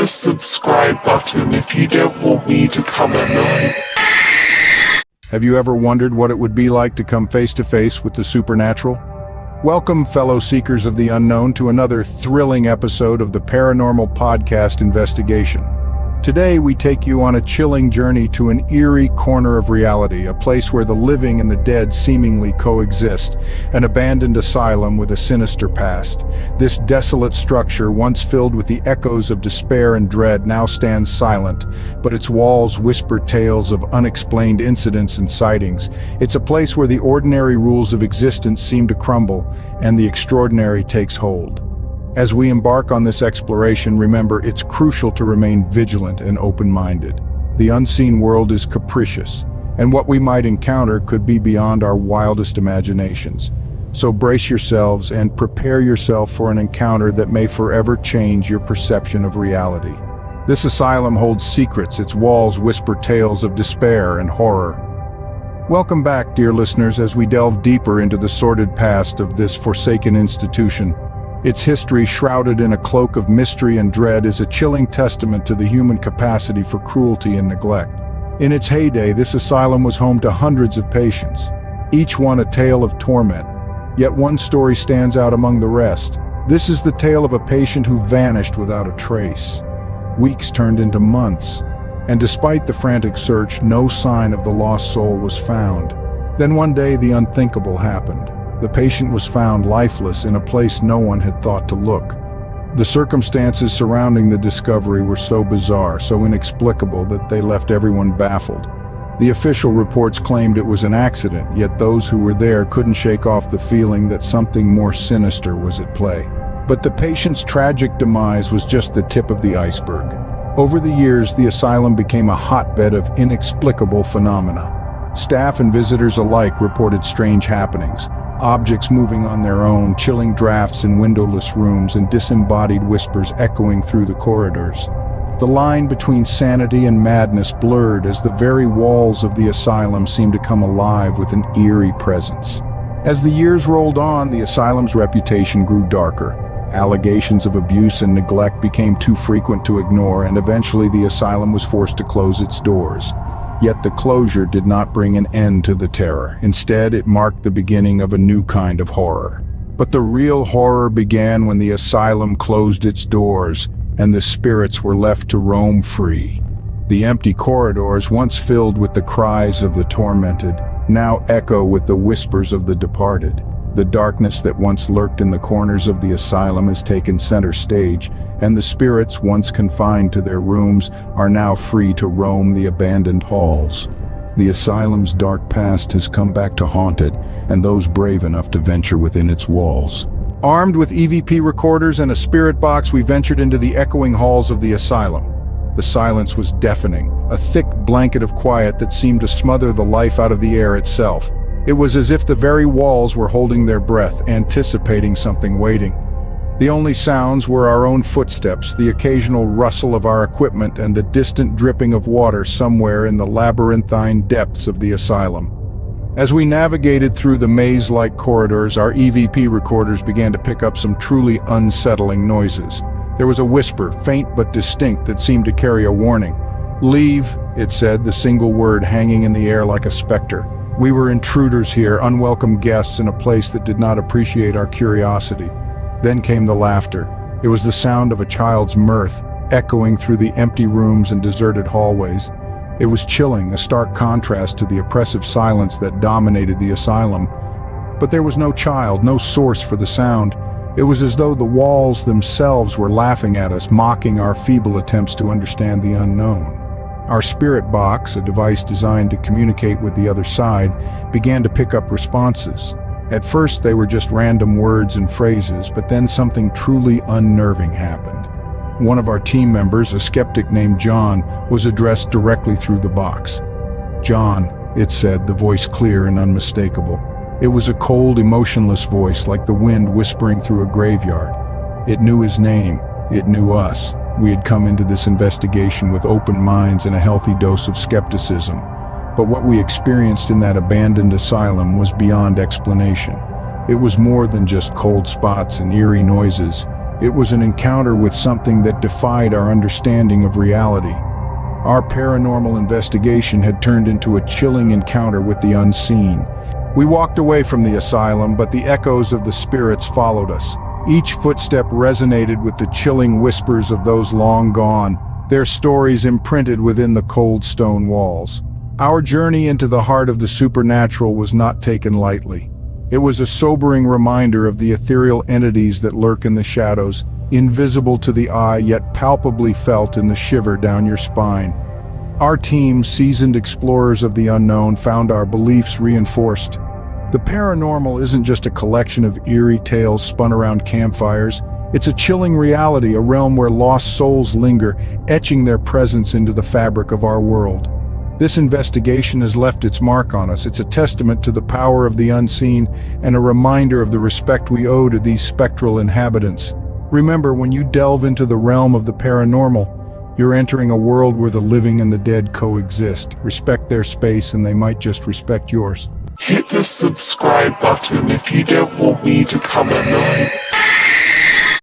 the subscribe button if you don't want me to come at night. Have you ever wondered what it would be like to come face to face with the supernatural? Welcome, fellow seekers of the unknown, to another thrilling episode of the Paranormal Podcast Investigation. Today, we take you on a chilling journey to an eerie corner of reality, a place where the living and the dead seemingly coexist, an abandoned asylum with a sinister past. This desolate structure, once filled with the echoes of despair and dread, now stands silent, but its walls whisper tales of unexplained incidents and sightings. It's a place where the ordinary rules of existence seem to crumble, and the extraordinary takes hold. As we embark on this exploration, remember, it's crucial to remain vigilant and open-minded. The unseen world is capricious, and what we might encounter could be beyond our wildest imaginations. So brace yourselves and prepare yourself for an encounter that may forever change your perception of reality. This asylum holds secrets, its walls whisper tales of despair and horror. Welcome back, dear listeners, as we delve deeper into the sordid past of this forsaken institution. Its history, shrouded in a cloak of mystery and dread, is a chilling testament to the human capacity for cruelty and neglect. In its heyday, this asylum was home to hundreds of patients, each one a tale of torment. Yet one story stands out among the rest. This is the tale of a patient who vanished without a trace. Weeks turned into months, and despite the frantic search, no sign of the lost soul was found. Then one day, the unthinkable happened. The patient was found lifeless in a place no one had thought to look. The circumstances surrounding the discovery were so bizarre, so inexplicable, that they left everyone baffled. The official reports claimed it was an accident, yet those who were there couldn't shake off the feeling that something more sinister was at play. But the patient's tragic demise was just the tip of the iceberg. Over the years, the asylum became a hotbed of inexplicable phenomena. Staff and visitors alike reported strange happenings. Objects moving on their own, chilling drafts in windowless rooms, and disembodied whispers echoing through the corridors. The line between sanity and madness blurred as the very walls of the asylum seemed to come alive with an eerie presence. As the years rolled on, the asylum's reputation grew darker. Allegations of abuse and neglect became too frequent to ignore, and eventually the asylum was forced to close its doors. Yet the closure did not bring an end to the terror. Instead, it marked the beginning of a new kind of horror. But the real horror began when the asylum closed its doors and the spirits were left to roam free. The empty corridors, once filled with the cries of the tormented, now echo with the whispers of the departed. The darkness that once lurked in the corners of the asylum has taken center stage, and the spirits, once confined to their rooms, are now free to roam the abandoned halls. The asylum's dark past has come back to haunt it, and those brave enough to venture within its walls. Armed with EVP recorders and a spirit box, we ventured into the echoing halls of the asylum. The silence was deafening, a thick blanket of quiet that seemed to smother the life out of the air itself. It was as if the very walls were holding their breath, anticipating something waiting. The only sounds were our own footsteps, the occasional rustle of our equipment, and the distant dripping of water somewhere in the labyrinthine depths of the asylum. As we navigated through the maze-like corridors, our EVP recorders began to pick up some truly unsettling noises. There was a whisper, faint but distinct, that seemed to carry a warning. "Leave," it said, the single word hanging in the air like a specter. We were intruders here, unwelcome guests in a place that did not appreciate our curiosity. Then came the laughter. It was the sound of a child's mirth, echoing through the empty rooms and deserted hallways. It was chilling, a stark contrast to the oppressive silence that dominated the asylum. But there was no child, no source for the sound. It was as though the walls themselves were laughing at us, mocking our feeble attempts to understand the unknown. Our spirit box, a device designed to communicate with the other side, began to pick up responses. At first, they were just random words and phrases, but then something truly unnerving happened. One of our team members, a skeptic named John, was addressed directly through the box. "John," it said, the voice clear and unmistakable. It was a cold, emotionless voice, like the wind whispering through a graveyard. It knew his name. It knew us. We had come into this investigation with open minds and a healthy dose of skepticism. But what we experienced in that abandoned asylum was beyond explanation. It was more than just cold spots and eerie noises. It was an encounter with something that defied our understanding of reality. Our paranormal investigation had turned into a chilling encounter with the unseen. We walked away from the asylum, but the echoes of the spirits followed us. Each footstep resonated with the chilling whispers of those long gone, their stories imprinted within the cold stone walls. Our journey into the heart of the supernatural was not taken lightly. It was a sobering reminder of the ethereal entities that lurk in the shadows, invisible to the eye yet palpably felt in the shiver down your spine. Our team, seasoned explorers of the unknown, found our beliefs reinforced. The paranormal isn't just a collection of eerie tales spun around campfires. It's a chilling reality, a realm where lost souls linger, etching their presence into the fabric of our world. This investigation has left its mark on us. It's a testament to the power of the unseen and a reminder of the respect we owe to these spectral inhabitants. Remember, when you delve into the realm of the paranormal, you're entering a world where the living and the dead coexist. Respect their space and they might just respect yours. Hit the subscribe button if you don't want me to come at night.